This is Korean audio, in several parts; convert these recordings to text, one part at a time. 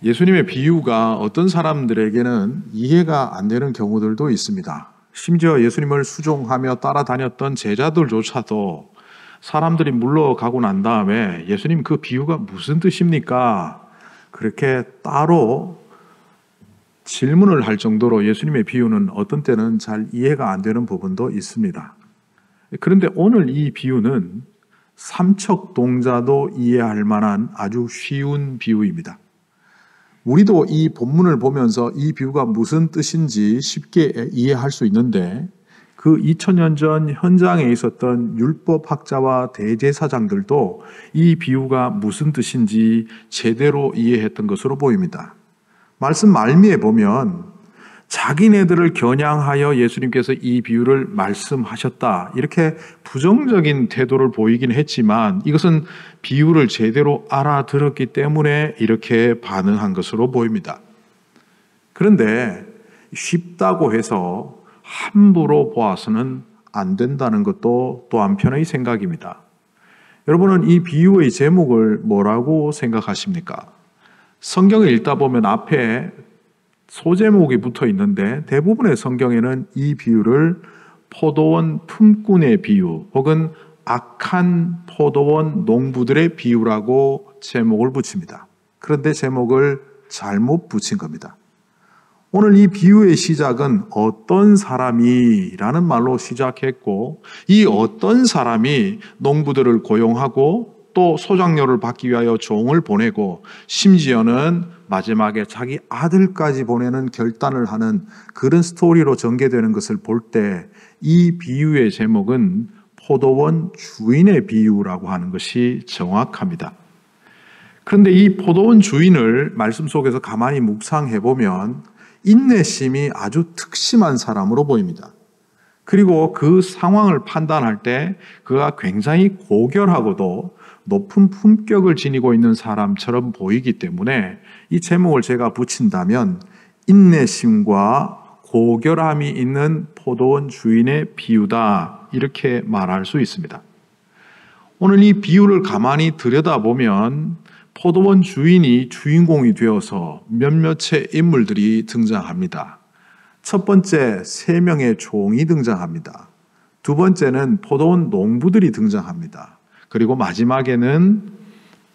예수님의 비유가 어떤 사람들에게는 이해가 안 되는 경우들도 있습니다. 심지어 예수님을 수종하며 따라다녔던 제자들조차도 사람들이 물러가고 난 다음에 예수님 그 비유가 무슨 뜻입니까? 그렇게 따로 질문을 할 정도로 예수님의 비유는 어떤 때는 잘 이해가 안 되는 부분도 있습니다. 그런데 오늘 이 비유는 삼척동자도 이해할 만한 아주 쉬운 비유입니다. 우리도 이 본문을 보면서 이 비유가 무슨 뜻인지 쉽게 이해할 수 있는데 그 2000년 전 현장에 있었던 율법학자와 대제사장들도 이 비유가 무슨 뜻인지 제대로 이해했던 것으로 보입니다. 말씀 말미에 보면 자기네들을 겨냥하여 예수님께서 이 비유를 말씀하셨다. 이렇게 부정적인 태도를 보이긴 했지만 이것은 비유를 제대로 알아들었기 때문에 이렇게 반응한 것으로 보입니다. 그런데 쉽다고 해서 함부로 보아서는 안 된다는 것도 또 한편의 생각입니다. 여러분은 이 비유의 제목을 뭐라고 생각하십니까? 성경을 읽다 보면 앞에 소제목이 붙어 있는데 대부분의 성경에는 이 비유를 포도원 품꾼의 비유 혹은 악한 포도원 농부들의 비유라고 제목을 붙입니다. 그런데 제목을 잘못 붙인 겁니다. 오늘 이 비유의 시작은 어떤 사람이라는 말로 시작했고 이 어떤 사람이 농부들을 고용하고 또 소작료를 받기 위하여 종을 보내고 심지어는 마지막에 자기 아들까지 보내는 결단을 하는 그런 스토리로 전개되는 것을 볼 때 이 비유의 제목은 포도원 주인의 비유라고 하는 것이 정확합니다. 그런데 이 포도원 주인을 말씀 속에서 가만히 묵상해 보면 인내심이 아주 특심한 사람으로 보입니다. 그리고 그 상황을 판단할 때 그가 굉장히 고결하고도 높은 품격을 지니고 있는 사람처럼 보이기 때문에 이 제목을 제가 붙인다면 인내심과 고결함이 있는 포도원 주인의 비유다 이렇게 말할 수 있습니다. 오늘 이 비유를 가만히 들여다보면 포도원 주인이 주인공이 되어서 몇몇의 인물들이 등장합니다. 첫 번째 3명의 종이 등장합니다. 두 번째는 포도원 농부들이 등장합니다. 그리고 마지막에는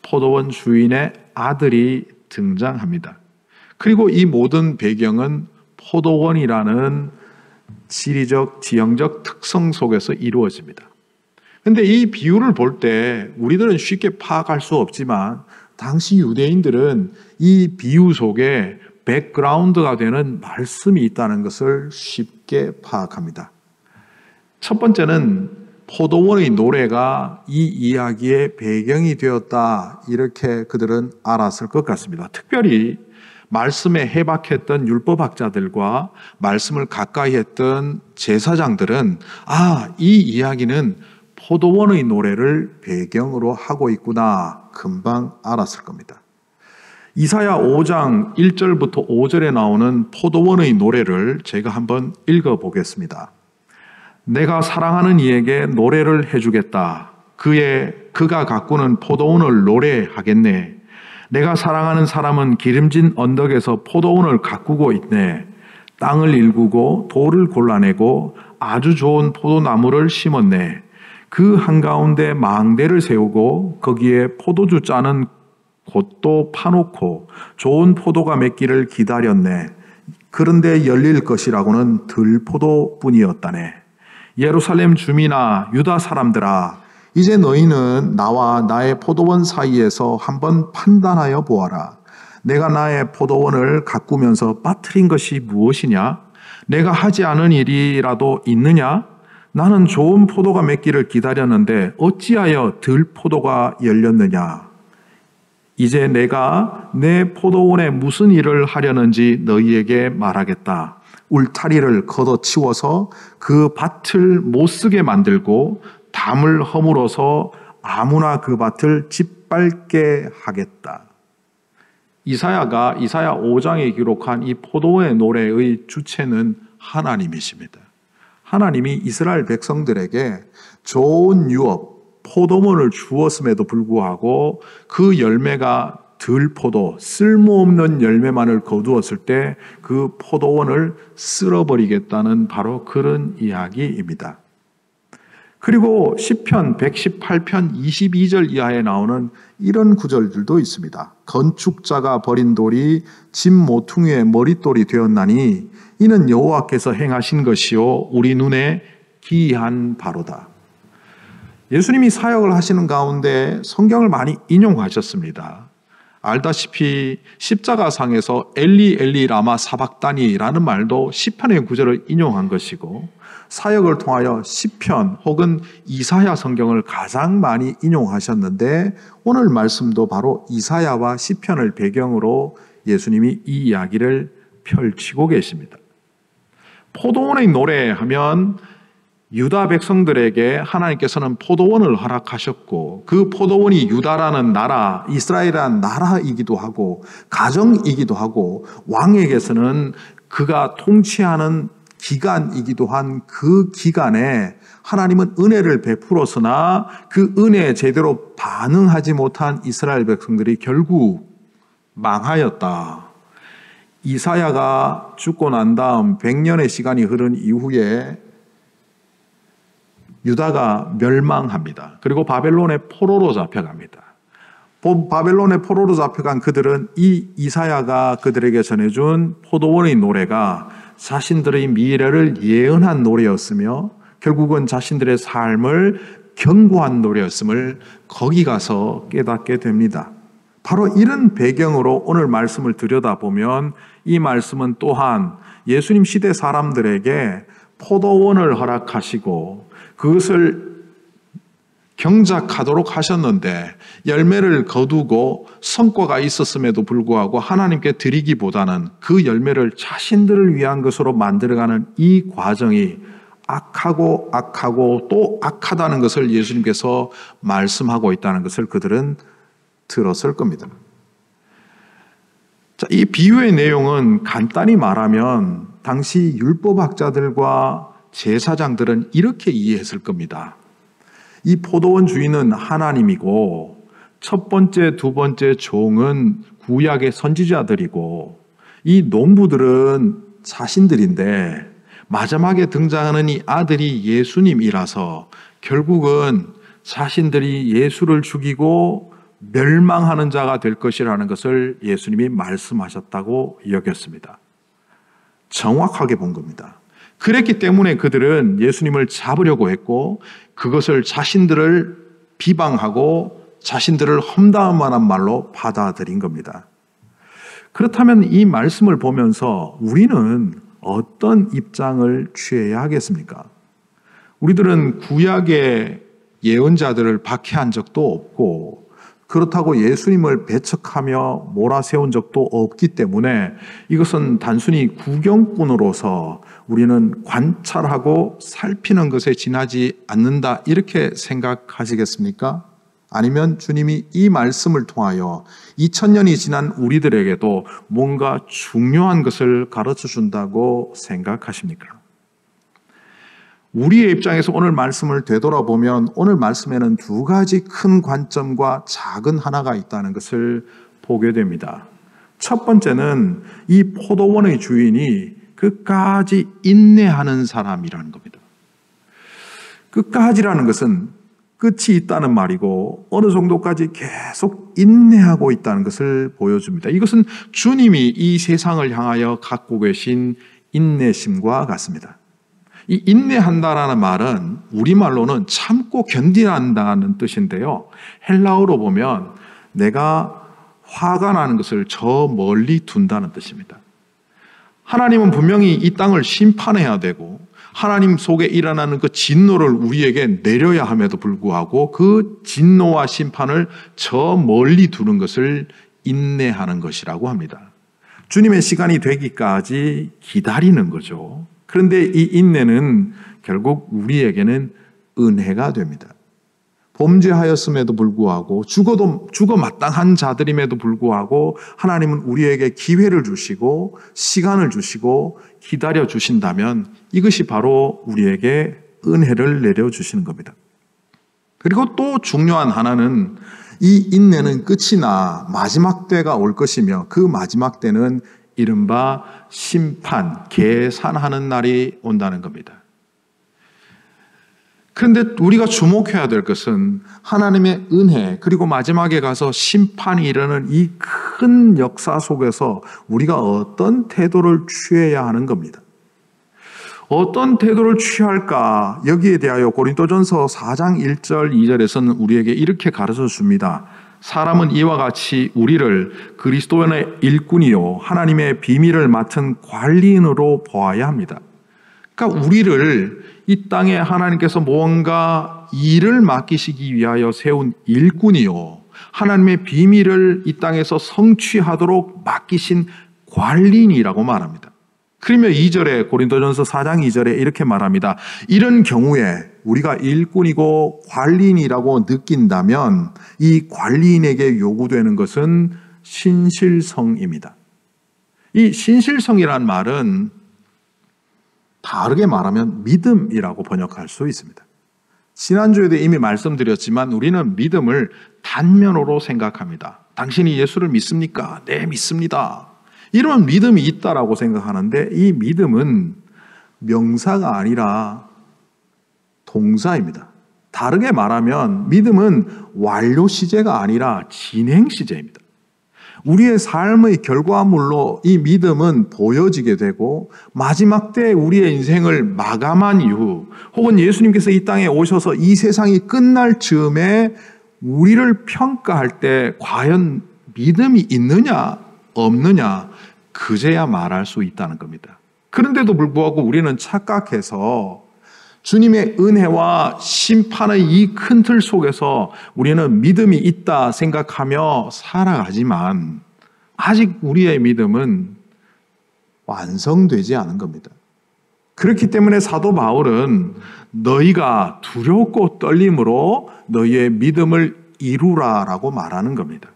포도원 주인의 아들이 등장합니다. 그리고 이 모든 배경은 포도원이라는 지리적, 지형적 특성 속에서 이루어집니다. 그런데 이 비유를 볼 때 우리들은 쉽게 파악할 수 없지만 당시 유대인들은 이 비유 속에 백그라운드가 되는 말씀이 있다는 것을 쉽게 파악합니다. 첫 번째는 포도원의 노래가 이 이야기의 배경이 되었다 이렇게 그들은 알았을 것 같습니다. 특별히 말씀에 해박했던 율법학자들과 말씀을 가까이 했던 제사장들은 이 이야기는 포도원의 노래를 배경으로 하고 있구나 금방 알았을 겁니다. 이사야 5장 1절부터 5절에 나오는 포도원의 노래를 제가 한번 읽어보겠습니다. 내가 사랑하는 이에게 노래를 해주겠다. 그가 가꾸는 포도원을 노래하겠네. 내가 사랑하는 사람은 기름진 언덕에서 포도원을 가꾸고 있네. 땅을 일구고 돌을 골라내고 아주 좋은 포도나무를 심었네. 그 한가운데 망대를 세우고 거기에 포도주 짜는 곳도 파놓고 좋은 포도가 맺기를 기다렸네. 그런데 열릴 것이라고는 들포도뿐이었다네. 예루살렘 주민아 유다 사람들아 이제 너희는 나와 나의 포도원 사이에서 한번 판단하여 보아라. 내가 나의 포도원을 가꾸면서 빠뜨린 것이 무엇이냐? 내가 하지 않은 일이라도 있느냐? 나는 좋은 포도가 맺기를 기다렸는데 어찌하여 들포도가 열렸느냐? 이제 내가 내 포도원에 무슨 일을 하려는지 너희에게 말하겠다. 울타리를 걷어치워서 그 밭을 못쓰게 만들고 담을 허물어서 아무나 그 밭을 짓밟게 하겠다. 이사야가 이사야 5장에 기록한 이 포도원의 노래의 주체는 하나님이십니다. 하나님이 이스라엘 백성들에게 좋은 유업, 포도원을 주었음에도 불구하고 그 열매가 들포도 쓸모없는 열매만을 거두었을 때 그 포도원을 쓸어버리겠다는 바로 그런 이야기입니다. 그리고 시편 118편 22절 이하에 나오는 이런 구절들도 있습니다. 건축자가 버린 돌이 집 모퉁이의 머릿돌이 되었나니 이는 여호와께서 행하신 것이요 우리 눈에 기이한 바로다. 예수님이 사역을 하시는 가운데 성경을 많이 인용하셨습니다. 알다시피 십자가상에서 엘리 엘리 라마 사박다니라는 말도 시편의 구절을 인용한 것이고 사역을 통하여 시편 혹은 이사야 성경을 가장 많이 인용하셨는데 오늘 말씀도 바로 이사야와 시편을 배경으로 예수님이 이 이야기를 펼치고 계십니다. 포도원의 노래하면 유다 백성들에게 하나님께서는 포도원을 허락하셨고 그 포도원이 유다라는 나라, 이스라엘이라는 나라이기도 하고 가정이기도 하고 왕에게서는 그가 통치하는 기간이기도 한 그 기간에 하나님은 은혜를 베풀었으나 그 은혜에 제대로 반응하지 못한 이스라엘 백성들이 결국 망하였다. 이사야가 죽고 난 다음 100년의 시간이 흐른 이후에 유다가 멸망합니다. 그리고 바벨론의 포로로 잡혀갑니다. 바벨론의 포로로 잡혀간 그들은 이 이사야가 그들에게 전해준 포도원의 노래가 자신들의 미래를 예언한 노래였으며 결국은 자신들의 삶을 경고한 노래였음을 거기 가서 깨닫게 됩니다. 바로 이런 배경으로 오늘 말씀을 들여다보면 이 말씀은 또한 예수님 시대 사람들에게 포도원을 허락하시고 그것을 경작하도록 하셨는데 열매를 거두고 성과가 있었음에도 불구하고 하나님께 드리기보다는 그 열매를 자신들을 위한 것으로 만들어가는 이 과정이 악하고 또 악하다는 것을 예수님께서 말씀하고 있다는 것을 그들은 들었을 겁니다. 자, 이 비유의 내용은 간단히 말하면 당시 율법학자들과 제사장들은 이렇게 이해했을 겁니다. 이 포도원 주인은 하나님이고 첫 번째, 두 번째 종은 구약의 선지자들이고 이 농부들은 자신들인데 마지막에 등장하는 이 아들이 예수님이라서 결국은 자신들이 예수를 죽이고 멸망하는 자가 될 것이라는 것을 예수님이 말씀하셨다고 여겼습니다. 정확하게 본 겁니다. 그랬기 때문에 그들은 예수님을 잡으려고 했고 그것을 자신들을 비방하고 자신들을 험담할 만한 말로 받아들인 겁니다. 그렇다면 이 말씀을 보면서 우리는 어떤 입장을 취해야 하겠습니까? 우리들은 구약의 예언자들을 박해한 적도 없고 그렇다고 예수님을 배척하며 몰아세운 적도 없기 때문에 이것은 단순히 구경꾼으로서 우리는 관찰하고 살피는 것에 지나지 않는다 이렇게 생각하시겠습니까? 아니면 주님이 이 말씀을 통하여 2000년이 지난 우리들에게도 뭔가 중요한 것을 가르쳐 준다고 생각하십니까? 우리의 입장에서 오늘 말씀을 되돌아보면 오늘 말씀에는 두 가지 큰 관점과 작은 하나가 있다는 것을 보게 됩니다. 첫 번째는 이 포도원의 주인이 끝까지 인내하는 사람이라는 겁니다. 끝까지라는 것은 끝이 있다는 말이고 어느 정도까지 계속 인내하고 있다는 것을 보여줍니다. 이것은 주님이 이 세상을 향하여 갖고 계신 인내심과 같습니다. 이 인내한다라는 말은 우리말로는 참고 견디한다는 뜻인데요. 헬라어로 보면 내가 화가 나는 것을 저 멀리 둔다는 뜻입니다. 하나님은 분명히 이 땅을 심판해야 되고 하나님 속에 일어나는 그 진노를 우리에게 내려야 함에도 불구하고 그 진노와 심판을 저 멀리 두는 것을 인내하는 것이라고 합니다. 주님의 시간이 되기까지 기다리는 거죠. 그런데 이 인내는 결국 우리에게는 은혜가 됩니다. 범죄하였음에도 불구하고 죽어 마땅한 자들임에도 불구하고 하나님은 우리에게 기회를 주시고 시간을 주시고 기다려 주신다면 이것이 바로 우리에게 은혜를 내려주시는 겁니다. 그리고 또 중요한 하나는 이 인내는 끝이 나 마지막 때가 올 것이며 그 마지막 때는 이른바 심판, 계산하는 날이 온다는 겁니다. 그런데 우리가 주목해야 될 것은 하나님의 은혜 그리고 마지막에 가서 심판이 이르는 이 큰 역사 속에서 우리가 어떤 태도를 취해야 하는 겁니다. 어떤 태도를 취할까? 여기에 대하여 고린도전서 4장 1절 2절에서는 우리에게 이렇게 가르쳐 줍니다. 사람은 이와 같이 우리를 그리스도의 일꾼이요 하나님의 비밀을 맡은 관리인으로 보아야 합니다. 그러니까 우리를 이 땅에 하나님께서 무언가 일을 맡기시기 위하여 세운 일꾼이요 하나님의 비밀을 이 땅에서 성취하도록 맡기신 관리인이라고 말합니다. 그러면 2절에 고린도전서 4장 2절에 이렇게 말합니다. 이런 경우에 우리가 일꾼이고 관리인이라고 느낀다면 이 관리인에게 요구되는 것은 신실성입니다. 이 신실성이란 말은 다르게 말하면 믿음이라고 번역할 수 있습니다. 지난주에도 이미 말씀드렸지만 우리는 믿음을 단면으로 생각합니다. 당신이 예수를 믿습니까? 네, 믿습니다. 이런 믿음이 있다라고 생각하는데 이 믿음은 명사가 아니라 동사입니다. 다르게 말하면 믿음은 완료 시제가 아니라 진행 시제입니다. 우리의 삶의 결과물로 이 믿음은 보여지게 되고 마지막 때 우리의 인생을 마감한 이후 혹은 예수님께서 이 땅에 오셔서 이 세상이 끝날 즈음에 우리를 평가할 때 과연 믿음이 있느냐 없느냐 그제야 말할 수 있다는 겁니다. 그런데도 불구하고 우리는 착각해서 주님의 은혜와 심판의 이 큰 틀 속에서 우리는 믿음이 있다 생각하며 살아가지만 아직 우리의 믿음은 완성되지 않은 겁니다. 그렇기 때문에 사도 바울은 너희가 두렵고 떨림으로 너희의 믿음을 이루라라고 말하는 겁니다.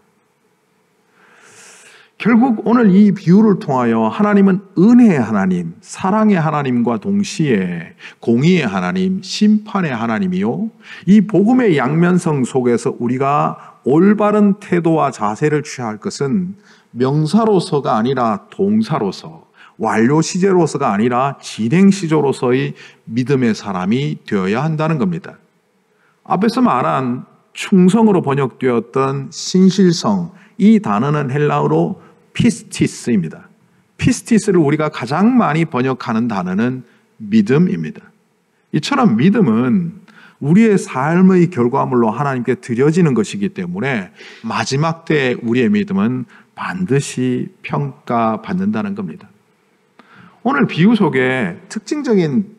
결국 오늘 이 비유를 통하여 하나님은 은혜의 하나님, 사랑의 하나님과 동시에 공의의 하나님, 심판의 하나님이요. 이 복음의 양면성 속에서 우리가 올바른 태도와 자세를 취할 것은 명사로서가 아니라 동사로서, 완료 시제로서가 아니라 진행 시제로서의 믿음의 사람이 되어야 한다는 겁니다. 앞에서 말한 충성으로 번역되었던 신실성, 이 단어는 헬라어로 피스티스입니다. 피스티스를 우리가 가장 많이 번역하는 단어는 믿음입니다. 이처럼 믿음은 우리의 삶의 결과물로 하나님께 드려지는 것이기 때문에 마지막 때 우리의 믿음은 반드시 평가받는다는 겁니다. 오늘 비유 속에 특징적인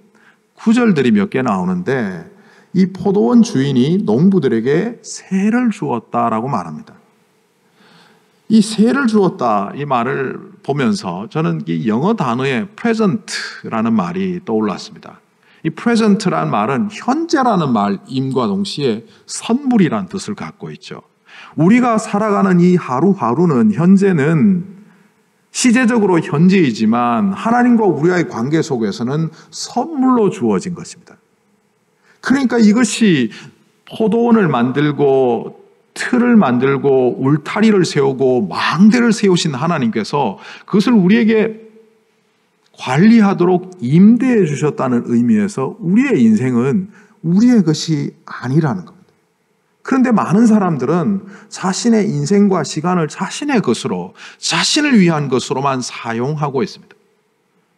구절들이 몇 개 나오는데 이 포도원 주인이 농부들에게 세를 주었다라고 말합니다. 이 세를 주었다 이 말을 보면서 저는 이 영어 단어의 present라는 말이 떠올랐습니다. 이 present라는 말은 현재라는 말임과 동시에 선물이라는 뜻을 갖고 있죠. 우리가 살아가는 이 하루하루는 현재는 시제적으로 현재이지만 하나님과 우리와의 관계 속에서는 선물로 주어진 것입니다. 그러니까 이것이 포도원을 만들고 틀을 만들고 울타리를 세우고 망대를 세우신 하나님께서 그것을 우리에게 관리하도록 임대해 주셨다는 의미에서 우리의 인생은 우리의 것이 아니라는 겁니다. 그런데 많은 사람들은 자신의 인생과 시간을 자신의 것으로, 자신을 위한 것으로만 사용하고 있습니다.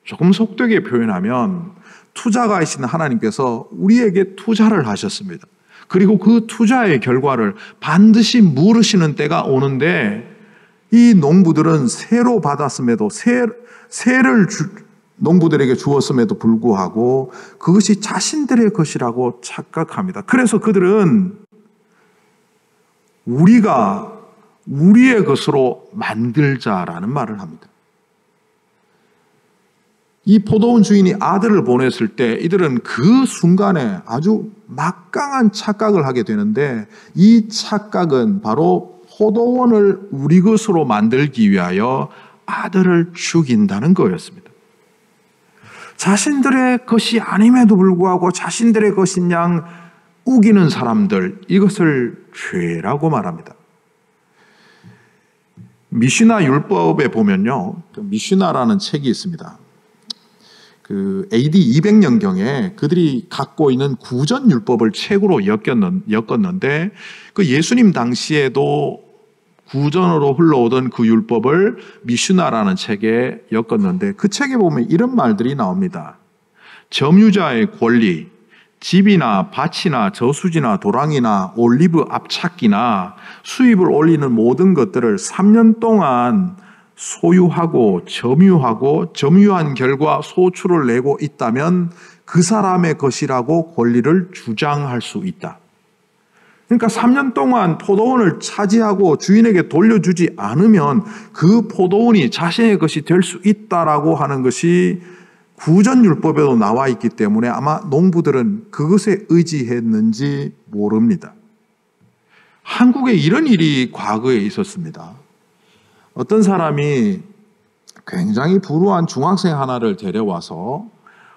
조금 속되게 표현하면 투자가이신 하나님께서 우리에게 투자를 하셨습니다. 그리고 그 투자의 결과를 반드시 물으시는 때가 오는데 이 농부들은 세로 받았음에도 세를 농부들에게 주었음에도 불구하고 그것이 자신들의 것이라고 착각합니다. 그래서 그들은 우리가 우리의 것으로 만들자라는 말을 합니다. 이 포도원 주인이 아들을 보냈을 때 이들은 그 순간에 아주 막강한 착각을 하게 되는데 이 착각은 바로 포도원을 우리 것으로 만들기 위하여 아들을 죽인다는 거였습니다. 자신들의 것이 아님에도 불구하고 자신들의 것인 양 우기는 사람들, 이것을 죄라고 말합니다. 미시나 율법에 보면요, 미시나라는 책이 있습니다. AD 200년경에 그들이 갖고 있는 구전 율법을 책으로 엮었는데, 그 예수님 당시에도 구전으로 흘러오던 그 율법을 미슈나라는 책에 엮었는데, 그 책에 보면 이런 말들이 나옵니다. 점유자의 권리, 집이나 밭이나 저수지나 도랑이나 올리브 앞찾기나 수입을 올리는 모든 것들을 3년 동안 소유하고 점유한 결과 소출을 내고 있다면 그 사람의 것이라고 권리를 주장할 수 있다. 그러니까 3년 동안 포도원을 차지하고 주인에게 돌려주지 않으면 그 포도원이 자신의 것이 될 수 있다라고 하는 것이 구전율법에도 나와 있기 때문에 아마 농부들은 그것에 의지했는지 모릅니다. 한국에 이런 일이 과거에 있었습니다. 어떤 사람이 굉장히 불우한 중학생 하나를 데려와서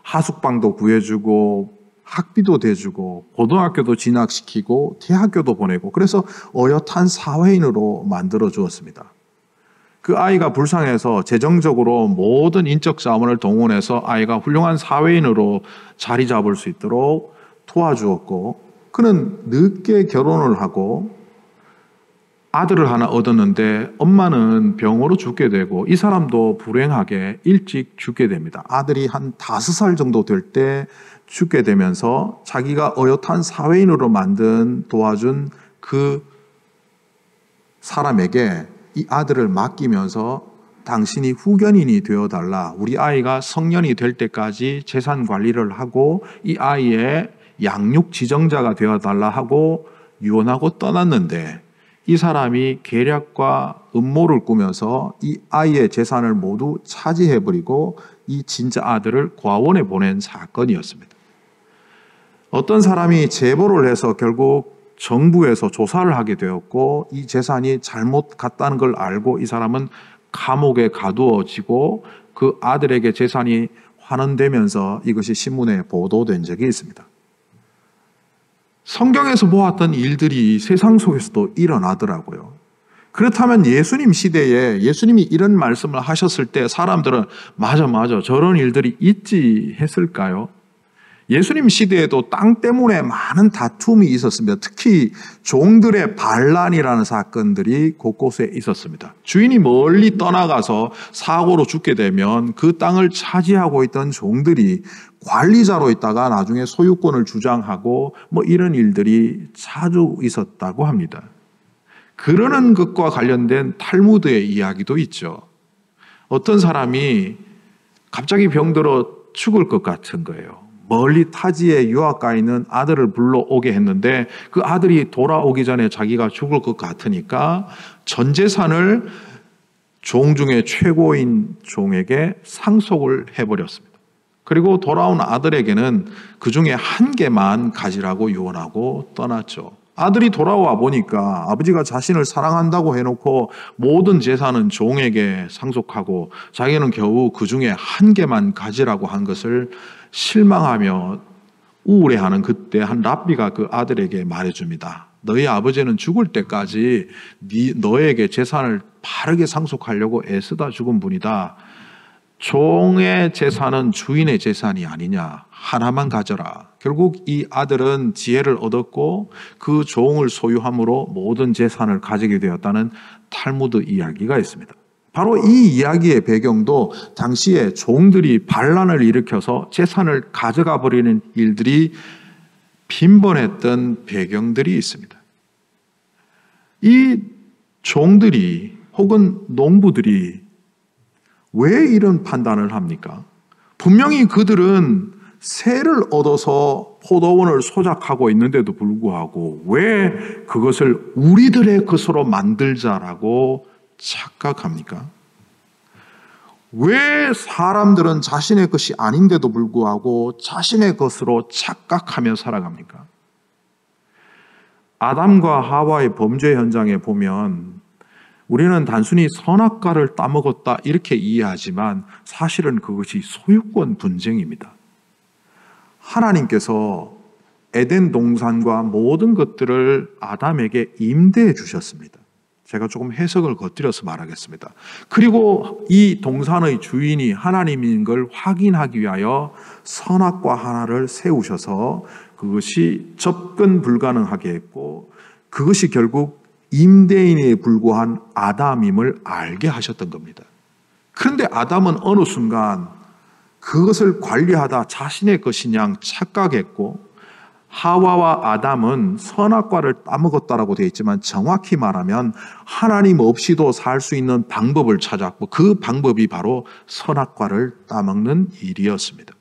하숙방도 구해주고 학비도 대주고 고등학교도 진학시키고 대학교도 보내고, 그래서 어엿한 사회인으로 만들어 주었습니다. 그 아이가 불쌍해서 재정적으로 모든 인적 자원을 동원해서 아이가 훌륭한 사회인으로 자리 잡을 수 있도록 도와주었고, 그는 늦게 결혼을 하고 아들을 하나 얻었는데 엄마는 병으로 죽게 되고, 이 사람도 불행하게 일찍 죽게 됩니다. 아들이 한 5살 정도 될 때 죽게 되면서 자기가 어엿한 사회인으로 도와준 그 사람에게 이 아들을 맡기면서 당신이 후견인이 되어달라, 우리 아이가 성년이 될 때까지 재산 관리를 하고 이 아이의 양육 지정자가 되어달라 하고 유언하고 떠났는데, 이 사람이 계략과 음모를 꾸면서 이 아이의 재산을 모두 차지해버리고 이 진짜 아들을 고아원에 보낸 사건이었습니다. 어떤 사람이 제보를 해서 결국 정부에서 조사를 하게 되었고, 이 재산이 잘못 갔다는 걸 알고 이 사람은 감옥에 가두어지고 그 아들에게 재산이 환원되면서 이것이 신문에 보도된 적이 있습니다. 성경에서 보았던 일들이 세상 속에서도 일어나더라고요. 그렇다면 예수님 시대에 예수님이 이런 말씀을 하셨을 때 사람들은 맞아 저런 일들이 있지 했을까요? 예수님 시대에도 땅 때문에 많은 다툼이 있었습니다. 특히 종들의 반란이라는 사건들이 곳곳에 있었습니다. 주인이 멀리 떠나가서 사고로 죽게 되면 그 땅을 차지하고 있던 종들이 관리자로 있다가 나중에 소유권을 주장하고 이런 일들이 자주 있었다고 합니다. 그러는 것과 관련된 탈무드의 이야기도 있죠. 어떤 사람이 갑자기 병들어 죽을 것 같은 거예요. 멀리 타지에 유학 가 있는 아들을 불러오게 했는데 그 아들이 돌아오기 전에 자기가 죽을 것 같으니까 전 재산을 종 중에 최고인 종에게 상속을 해버렸습니다. 그리고 돌아온 아들에게는 그 중에 한 개만 가지라고 유언하고 떠났죠. 아들이 돌아와 보니까 아버지가 자신을 사랑한다고 해놓고 모든 재산은 종에게 상속하고 자기는 겨우 그 중에 한 개만 가지라고 한 것을 실망하며 우울해하는 그때 한 랍비가 그 아들에게 말해줍니다. 너희 아버지는 죽을 때까지 너에게 재산을 바르게 상속하려고 애쓰다 죽은 분이다. 종의 재산은 주인의 재산이 아니냐. 하나만 가져라. 결국 이 아들은 지혜를 얻었고 그 종을 소유함으로 모든 재산을 가지게 되었다는 탈무드 이야기가 있습니다. 바로 이 이야기의 배경도 당시에 종들이 반란을 일으켜서 재산을 가져가 버리는 일들이 빈번했던 배경들이 있습니다. 이 종들이 혹은 농부들이 왜 이런 판단을 합니까? 분명히 그들은 세를 얻어서 포도원을 소작하고 있는데도 불구하고 왜 그것을 우리들의 것으로 만들자라고 착각합니까? 왜 사람들은 자신의 것이 아닌데도 불구하고 자신의 것으로 착각하며 살아갑니까? 아담과 하와의 범죄 현장에 보면 우리는 단순히 선악과를 따먹었다 이렇게 이해하지만 사실은 그것이 소유권 분쟁입니다. 하나님께서 에덴 동산과 모든 것들을 아담에게 임대해 주셨습니다. 제가 조금 해석을 곁들여서 말하겠습니다. 그리고 이 동산의 주인이 하나님인 걸 확인하기 위하여 선악과 하나를 세우셔서 그것이 접근 불가능하게 했고 그것이 결국 임대인에 불과한 아담임을 알게 하셨던 겁니다. 그런데 아담은 어느 순간 그것을 관리하다 자신의 것인 양 착각했고 하와와 아담은 선악과를 따먹었다라고 되어 있지만 정확히 말하면 하나님 없이도 살 수 있는 방법을 찾았고 그 방법이 바로 선악과를 따먹는 일이었습니다.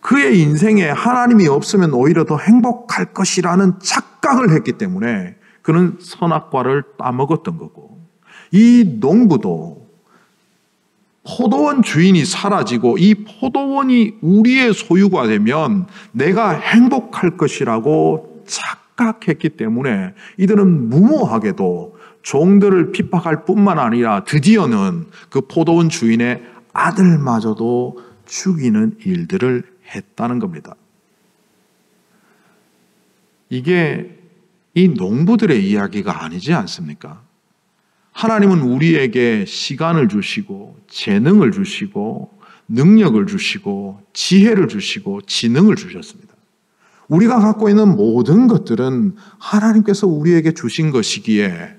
그의 인생에 하나님이 없으면 오히려 더 행복할 것이라는 착각을 했기 때문에 그는 선악과를 따먹었던 거고 이 농부도 포도원 주인이 사라지고 이 포도원이 우리의 소유가 되면 내가 행복할 것이라고 착각했기 때문에 이들은 무모하게도 종들을 핍박할 뿐만 아니라 드디어는 그 포도원 주인의 아들마저도 죽이는 일들을 했다는 겁니다. 이게 이 농부들의 이야기가 아니지 않습니까? 하나님은 우리에게 시간을 주시고 재능을 주시고 능력을 주시고 지혜를 주시고 지능을 주셨습니다. 우리가 갖고 있는 모든 것들은 하나님께서 우리에게 주신 것이기에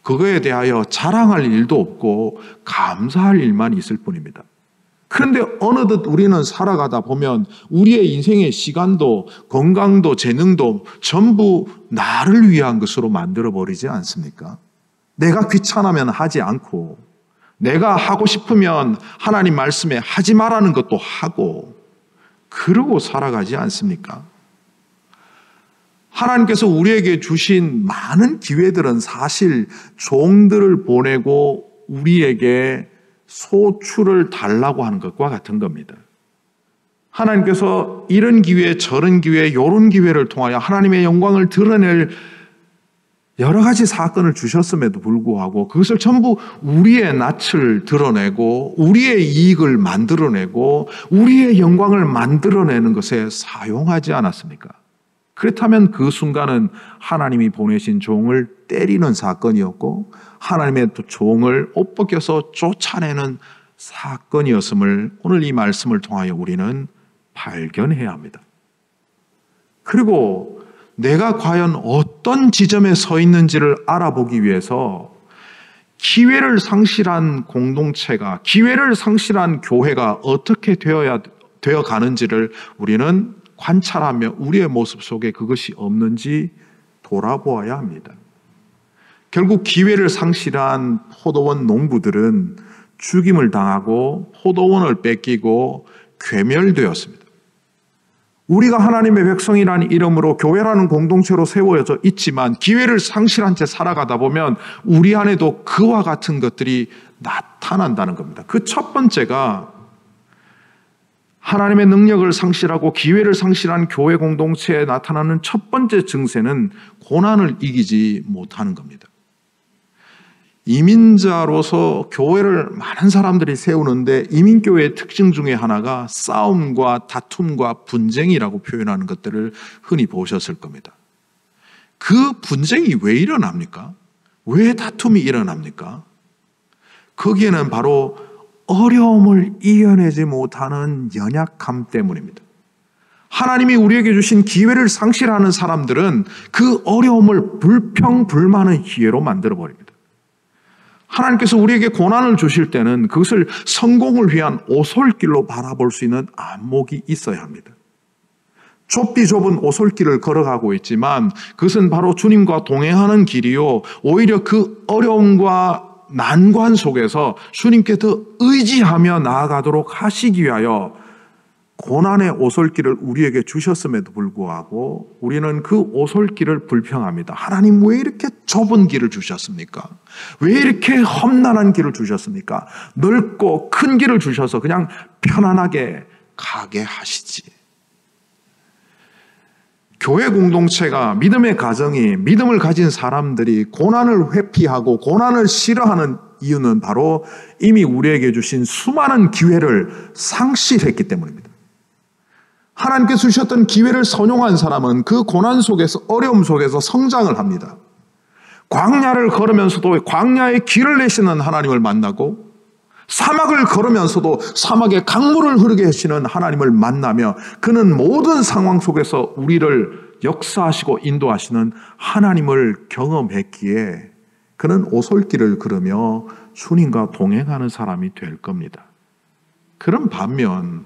그거에 대하여 자랑할 일도 없고 감사할 일만 있을 뿐입니다. 그런데 어느덧 우리는 살아가다 보면 우리의 인생의 시간도 건강도 재능도 전부 나를 위한 것으로 만들어버리지 않습니까? 내가 귀찮으면 하지 않고 내가 하고 싶으면 하나님 말씀에 하지 말라는 것도 하고 그러고 살아가지 않습니까? 하나님께서 우리에게 주신 많은 기회들은 사실 종들을 보내고 우리에게 소출을 달라고 하는 것과 같은 겁니다. 하나님께서 이런 기회, 저런 기회, 이런 기회를 통하여 하나님의 영광을 드러낼 여러 가지 사건을 주셨음에도 불구하고 그것을 전부 우리의 낯을 드러내고 우리의 이익을 만들어내고 우리의 영광을 만들어내는 것에 사용하지 않았습니까? 그렇다면 그 순간은 하나님이 보내신 종을 때리는 사건이었고 하나님의 종을 옷 벗겨서 쫓아내는 사건이었음을 오늘 이 말씀을 통하여 우리는 발견해야 합니다. 그리고 내가 과연 어떤 지점에 서 있는지를 알아보기 위해서 기회를 상실한 공동체가, 기회를 상실한 교회가 어떻게 되어 가는지를 우리는 관찰하며 우리의 모습 속에 그것이 없는지 돌아보아야 합니다. 결국 기회를 상실한 포도원 농부들은 죽임을 당하고 포도원을 뺏기고 괴멸되었습니다. 우리가 하나님의 백성이라는 이름으로 교회라는 공동체로 세워져 있지만 기회를 상실한 채 살아가다 보면 우리 안에도 그와 같은 것들이 나타난다는 겁니다. 그 첫 번째가 하나님의 능력을 상실하고 기회를 상실한 교회 공동체에 나타나는 첫 번째 증세는 고난을 이기지 못하는 겁니다. 이민자로서 교회를 많은 사람들이 세우는데 이민교회의 특징 중에 하나가 싸움과 다툼과 분쟁이라고 표현하는 것들을 흔히 보셨을 겁니다. 그 분쟁이 왜 일어납니까? 왜 다툼이 일어납니까? 거기에는 바로 어려움을 이겨내지 못하는 연약함 때문입니다. 하나님이 우리에게 주신 기회를 상실하는 사람들은 그 어려움을 불평불만의 기회로 만들어버립니다. 하나님께서 우리에게 고난을 주실 때는 그것을 성공을 위한 오솔길로 바라볼 수 있는 안목이 있어야 합니다. 좁디 좁은 오솔길을 걸어가고 있지만 그것은 바로 주님과 동행하는 길이요, 오히려 그 어려움과 난관 속에서 주님께 더 의지하며 나아가도록 하시기 위하여 고난의 오솔길을 우리에게 주셨음에도 불구하고 우리는 그 오솔길을 불평합니다. 하나님 왜 이렇게 좁은 길을 주셨습니까? 왜 이렇게 험난한 길을 주셨습니까? 넓고 큰 길을 주셔서 그냥 편안하게 가게 하시지. 교회 공동체가, 믿음의 가정이, 믿음을 가진 사람들이 고난을 회피하고 고난을 싫어하는 이유는 바로 이미 우리에게 주신 수많은 기회를 상실했기 때문입니다. 하나님께서 주셨던 기회를 선용한 사람은 그 고난 속에서, 어려움 속에서 성장을 합니다. 광야를 걸으면서도 광야의 길을 내시는 하나님을 만나고, 사막을 걸으면서도 사막에 강물을 흐르게 하시는 하나님을 만나며, 그는 모든 상황 속에서 우리를 역사하시고 인도하시는 하나님을 경험했기에 그는 오솔길을 걸으며 주님과 동행하는 사람이 될 겁니다. 그런 반면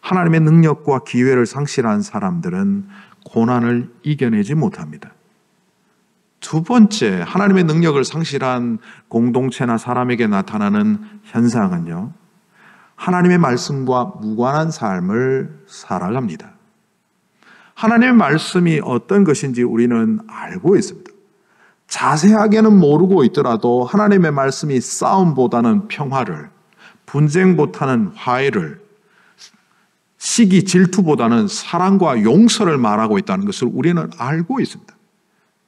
하나님의 능력과 기회를 상실한 사람들은 고난을 이겨내지 못합니다. 두 번째, 하나님의 능력을 상실한 공동체나 사람에게 나타나는 현상은요, 하나님의 말씀과 무관한 삶을 살아갑니다. 하나님의 말씀이 어떤 것인지 우리는 알고 있습니다. 자세하게는 모르고 있더라도 하나님의 말씀이 싸움보다는 평화를, 분쟁보다는 화해를, 시기 질투보다는 사랑과 용서를 말하고 있다는 것을 우리는 알고 있습니다.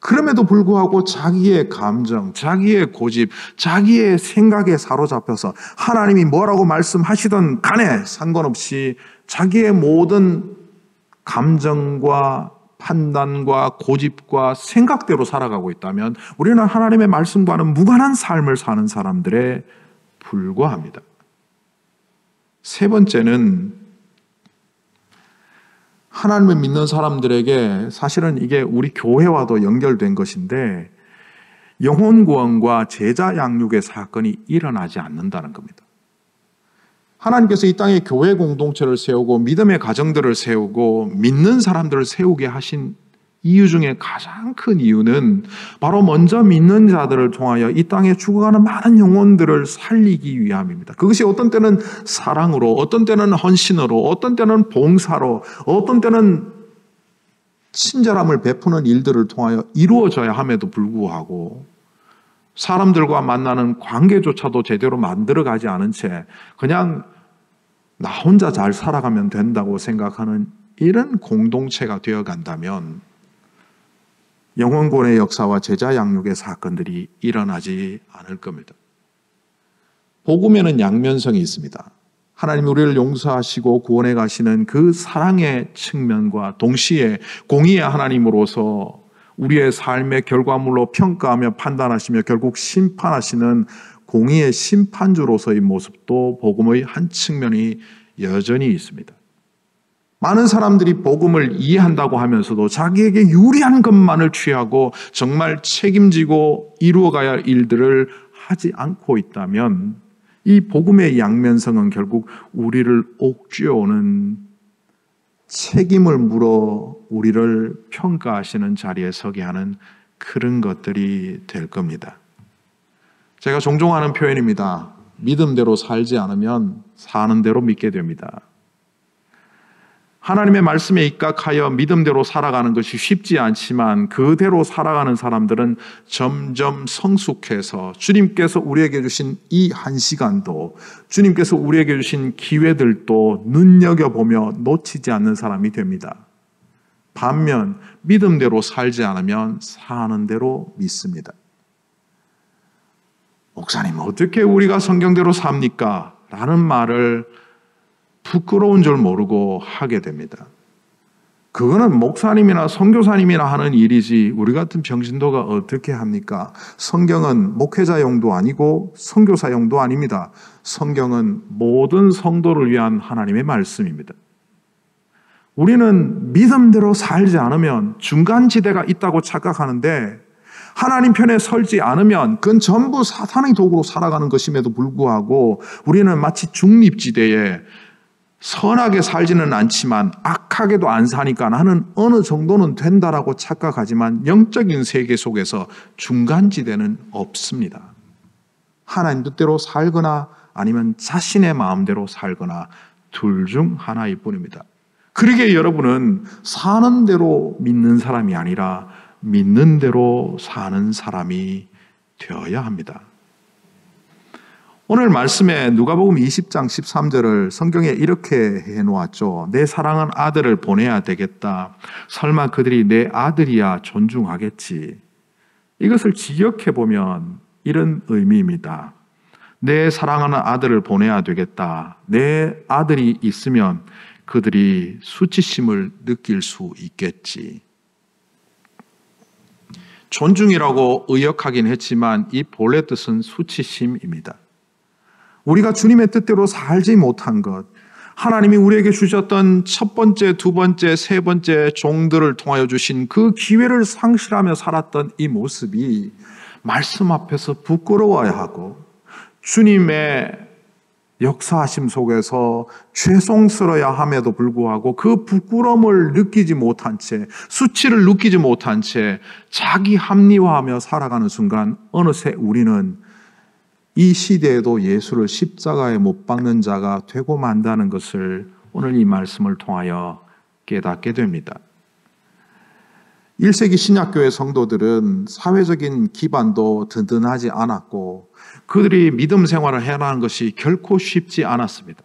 그럼에도 불구하고 자기의 감정, 자기의 고집, 자기의 생각에 사로잡혀서 하나님이 뭐라고 말씀하시든 간에 상관없이 자기의 모든 감정과 판단과 고집과 생각대로 살아가고 있다면 우리는 하나님의 말씀과는 무관한 삶을 사는 사람들에 불과합니다. 세 번째는 하나님을 믿는 사람들에게, 사실은 이게 우리 교회와도 연결된 것인데, 영혼 구원과 제자 양육의 사건이 일어나지 않는다는 겁니다. 하나님께서 이 땅에 교회 공동체를 세우고 믿음의 가정들을 세우고 믿는 사람들을 세우게 하신 이유 중에 가장 큰 이유는 바로 먼저 믿는 자들을 통하여 이 땅에 죽어가는 많은 영혼들을 살리기 위함입니다. 그것이 어떤 때는 사랑으로, 어떤 때는 헌신으로, 어떤 때는 봉사로, 어떤 때는 친절함을 베푸는 일들을 통하여 이루어져야 함에도 불구하고 사람들과 만나는 관계조차도 제대로 만들어가지 않은 채 그냥 나 혼자 잘 살아가면 된다고 생각하는 이런 공동체가 되어간다면 영혼구원의 역사와 제자 양육의 사건들이 일어나지 않을 겁니다. 복음에는 양면성이 있습니다. 하나님이 우리를 용서하시고 구원해 가시는 그 사랑의 측면과 동시에 공의의 하나님으로서 우리의 삶의 결과물로 평가하며 판단하시며 결국 심판하시는 공의의 심판주로서의 모습도 복음의 한 측면이 여전히 있습니다. 많은 사람들이 복음을 이해한다고 하면서도 자기에게 유리한 것만을 취하고 정말 책임지고 이루어가야 할 일들을 하지 않고 있다면 이 복음의 양면성은 결국 우리를 옥죄어오는 책임을 물어 우리를 평가하시는 자리에 서게 하는 그런 것들이 될 겁니다. 제가 종종 하는 표현입니다. 믿음대로 살지 않으면 사는 대로 믿게 됩니다. 하나님의 말씀에 입각하여 믿음대로 살아가는 것이 쉽지 않지만 그대로 살아가는 사람들은 점점 성숙해서 주님께서 우리에게 주신 이 한 시간도, 주님께서 우리에게 주신 기회들도 눈여겨보며 놓치지 않는 사람이 됩니다. 반면 믿음대로 살지 않으면 사는 대로 믿습니다. 목사님, 어떻게 우리가 성경대로 삽니까? 라는 말을 부끄러운 줄 모르고 하게 됩니다. 그거는 목사님이나 선교사님이나 하는 일이지 우리 같은 병신도가 어떻게 합니까? 성경은 목회자용도 아니고 선교사용도 아닙니다. 성경은 모든 성도를 위한 하나님의 말씀입니다. 우리는 믿음대로 살지 않으면 중간지대가 있다고 착각하는데 하나님 편에 설지 않으면 그건 전부 사탄의 도구로 살아가는 것임에도 불구하고 우리는 마치 중립지대에 선하게 살지는 않지만 악하게도 안 사니까 나는 어느 정도는 된다라고 착각하지만 영적인 세계 속에서 중간지대는 없습니다. 하나님 뜻대로 살거나 아니면 자신의 마음대로 살거나 둘 중 하나일 뿐입니다. 그러기에 여러분은 사는 대로 믿는 사람이 아니라 믿는 대로 사는 사람이 되어야 합니다. 오늘 말씀에 누가복음 20장 13절을 성경에 이렇게 해놓았죠. 내 사랑하는 아들을 보내야 되겠다. 설마 그들이 내 아들이야 존중하겠지. 이것을 직역해보면 이런 의미입니다. 내 사랑하는 아들을 보내야 되겠다. 내 아들이 있으면 그들이 수치심을 느낄 수 있겠지. 존중이라고 의역하긴 했지만 이 본래 뜻은 수치심입니다. 우리가 주님의 뜻대로 살지 못한 것, 하나님이 우리에게 주셨던 첫 번째, 두 번째, 세 번째 종들을 통하여 주신 그 기회를 상실하며 살았던 이 모습이 말씀 앞에서 부끄러워야 하고 주님의 역사하심 속에서 죄송스러워야 함에도 불구하고 그 부끄러움을 느끼지 못한 채, 수치를 느끼지 못한 채 자기 합리화하며 살아가는 순간 어느새 우리는 이 시대에도 예수를 십자가에 못 박는 자가 되고 만다는 것을 오늘 이 말씀을 통하여 깨닫게 됩니다. 1세기 신약교회 성도들은 사회적인 기반도 든든하지 않았고 그들이 믿음 생활을 해나가는 것이 결코 쉽지 않았습니다.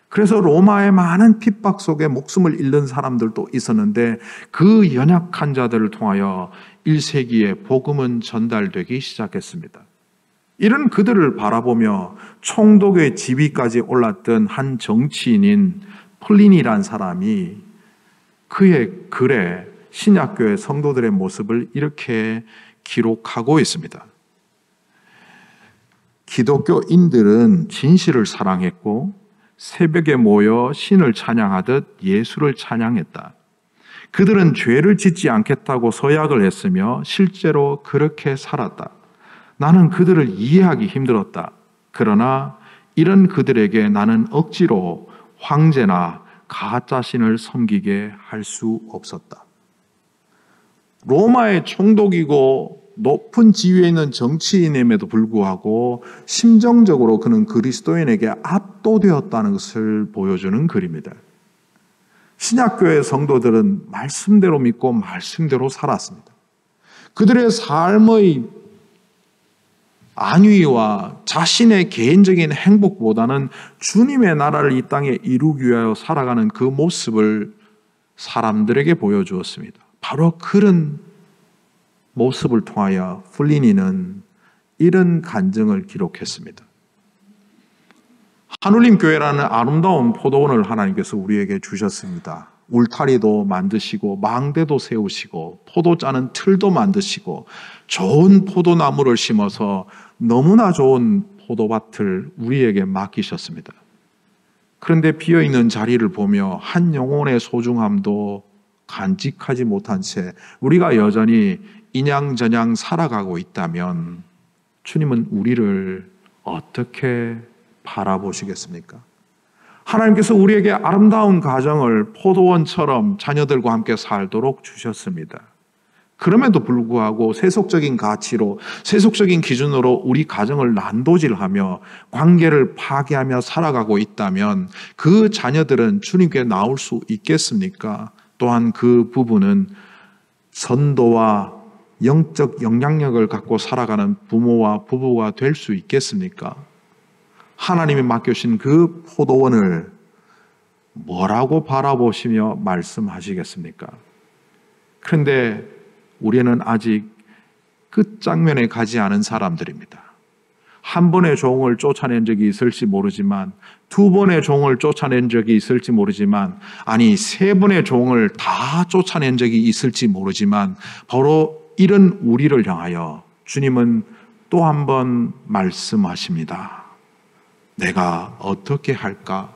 그래서 로마의 많은 핍박 속에 목숨을 잃는 사람들도 있었는데 그 연약한 자들을 통하여 1세기에 복음은 전달되기 시작했습니다. 이런 그들을 바라보며 총독의 지위까지 올랐던 한 정치인인 플리니란 사람이 그의 글에 신약교회 성도들의 모습을 이렇게 기록하고 있습니다. 기독교인들은 진실을 사랑했고 새벽에 모여 신을 찬양하듯 예수를 찬양했다. 그들은 죄를 짓지 않겠다고 서약을 했으며 실제로 그렇게 살았다. 나는 그들을 이해하기 힘들었다. 그러나 이런 그들에게 나는 억지로 황제나 가짜신을 섬기게 할 수 없었다. 로마의 총독이고 높은 지위에 있는 정치인임에도 불구하고 심정적으로 그는 그리스도인에게 압도되었다는 것을 보여주는 글입니다. 신약교회 성도들은 말씀대로 믿고 말씀대로 살았습니다. 그들의 삶의 안위와 자신의 개인적인 행복보다는 주님의 나라를 이 땅에 이루기 위하여 살아가는 그 모습을 사람들에게 보여주었습니다. 바로 그런 모습을 통하여 플리니는 이런 간증을 기록했습니다. 한울림 교회라는 아름다운 포도원을 하나님께서 우리에게 주셨습니다. 울타리도 만드시고 망대도 세우시고 포도 짜는 틀도 만드시고 좋은 포도나무를 심어서 너무나 좋은 포도밭을 우리에게 맡기셨습니다. 그런데 비어있는 자리를 보며 한 영혼의 소중함도 간직하지 못한 채 우리가 여전히 인양저냥 살아가고 있다면 주님은 우리를 어떻게 바라보시겠습니까? 하나님께서 우리에게 아름다운 가정을 포도원처럼 자녀들과 함께 살도록 주셨습니다. 그럼에도 불구하고 세속적인 가치로, 세속적인 기준으로 우리 가정을 난도질하며 관계를 파괴하며 살아가고 있다면 그 자녀들은 주님께 나올 수 있겠습니까? 또한 그 부부는 선도와 영적 영향력을 갖고 살아가는 부모와 부부가 될 수 있겠습니까? 하나님이 맡겨주신 그 포도원을 뭐라고 바라보시며 말씀하시겠습니까? 그런데 우리는 아직 끝장면에 가지 않은 사람들입니다. 한 번의 종을 쫓아낸 적이 있을지 모르지만, 두 번의 종을 쫓아낸 적이 있을지 모르지만, 아니 세 번의 종을 다 쫓아낸 적이 있을지 모르지만, 바로 이런 우리를 향하여 주님은 또 한 번 말씀하십니다. 내가 어떻게 할까?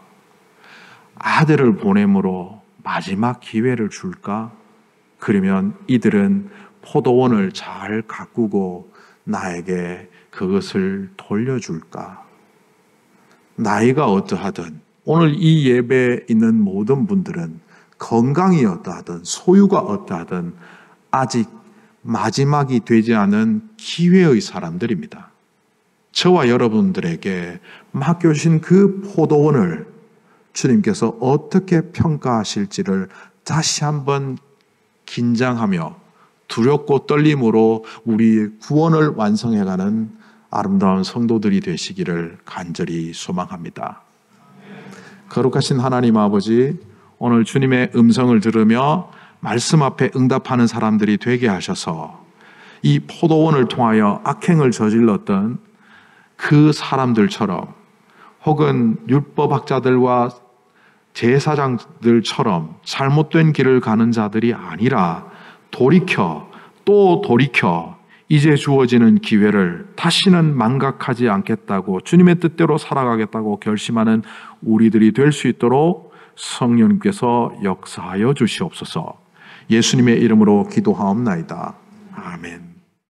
아들을 보냄으로 마지막 기회를 줄까? 그러면 이들은 포도원을 잘 가꾸고 나에게 그것을 돌려줄까? 나이가 어떠하든 오늘 이 예배에 있는 모든 분들은 건강이 어떠하든 소유가 어떠하든 아직 마지막이 되지 않은 기회의 사람들입니다. 저와 여러분들에게 맡겨주신 그 포도원을 주님께서 어떻게 평가하실지를 다시 한번 긴장하며 두렵고 떨림으로 우리의 구원을 완성해가는 아름다운 성도들이 되시기를 간절히 소망합니다. 거룩하신 하나님 아버지, 오늘 주님의 음성을 들으며 말씀 앞에 응답하는 사람들이 되게 하셔서 이 포도원을 통하여 악행을 저질렀던 그 사람들처럼, 혹은 율법학자들과 제사장들처럼 잘못된 길을 가는 자들이 아니라 돌이켜 또 돌이켜 이제 주어지는 기회를 다시는 망각하지 않겠다고 주님의 뜻대로 살아가겠다고 결심하는 우리들이 될 수 있도록 성령님께서 역사하여 주시옵소서. 예수님의 이름으로 기도하옵나이다.